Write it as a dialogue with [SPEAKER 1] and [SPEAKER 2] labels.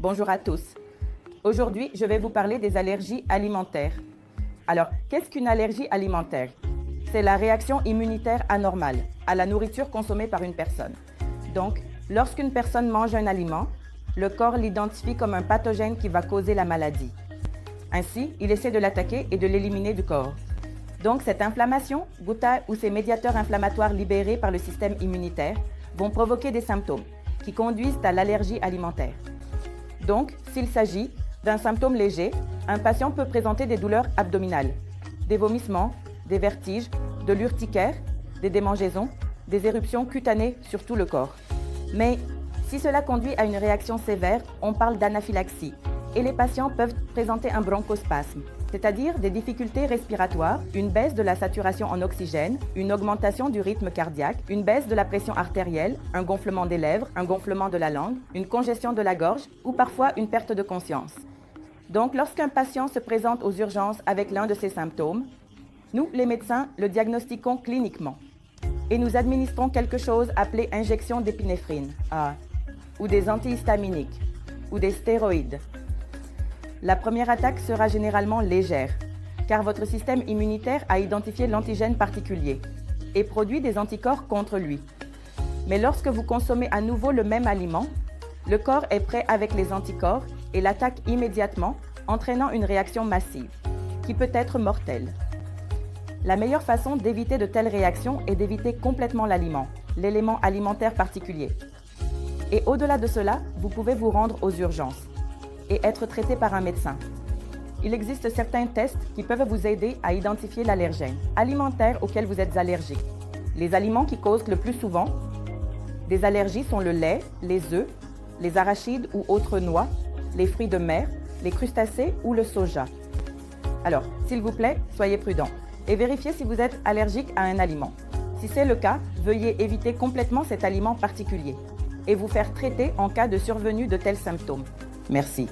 [SPEAKER 1] Bonjour à tous. Aujourd'hui, je vais vous parler des allergies alimentaires. Alors, qu'est-ce qu'une allergie alimentaire? C'est la réaction immunitaire anormale à la nourriture consommée par une personne. Donc, lorsqu'une personne mange un aliment, le corps l'identifie comme un pathogène qui va causer la maladie. Ainsi, il essaie de l'attaquer et de l'éliminer du corps. Donc, cette inflammation, goutta ou ces médiateurs inflammatoires libérés par le système immunitaire vont provoquer des symptômes qui conduisent à l'allergie alimentaire. Donc, s'il s'agit d'un symptôme léger, un patient peut présenter des douleurs abdominales, des vomissements, des vertiges, de l'urticaire, des démangeaisons, des éruptions cutanées sur tout le corps. Mais si cela conduit à une réaction sévère, on parle d'anaphylaxie et les patients peuvent présenter un bronchospasme, c'est-à-dire des difficultés respiratoires, une baisse de la saturation en oxygène, une augmentation du rythme cardiaque, une baisse de la pression artérielle, un gonflement des lèvres, un gonflement de la langue, une congestion de la gorge ou parfois une perte de conscience. Donc, lorsqu'un patient se présente aux urgences avec l'un de ces symptômes, nous, les médecins, le diagnostiquons cliniquement et nous administrons quelque chose appelé injection d'épinéphrine, ou des antihistaminiques, ou des stéroïdes. La première attaque sera généralement légère, car votre système immunitaire a identifié l'antigène particulier et produit des anticorps contre lui. Mais lorsque vous consommez à nouveau le même aliment, le corps est prêt avec les anticorps et l'attaque immédiatement, entraînant une réaction massive, qui peut être mortelle. La meilleure façon d'éviter de telles réactions est d'éviter complètement l'aliment, l'élément alimentaire particulier. Et au-delà de cela, vous pouvez vous rendre aux urgences et être traité par un médecin. Il existe certains tests qui peuvent vous aider à identifier l'allergène alimentaire auquel vous êtes allergique. Les aliments qui causent le plus souvent des allergies sont le lait, les œufs, les arachides ou autres noix, les fruits de mer, les crustacés ou le soja. Alors, s'il vous plaît, soyez prudents et vérifiez si vous êtes allergique à un aliment. Si c'est le cas, veuillez éviter complètement cet aliment particulier et vous faire traiter en cas de survenue de tels symptômes. Merci.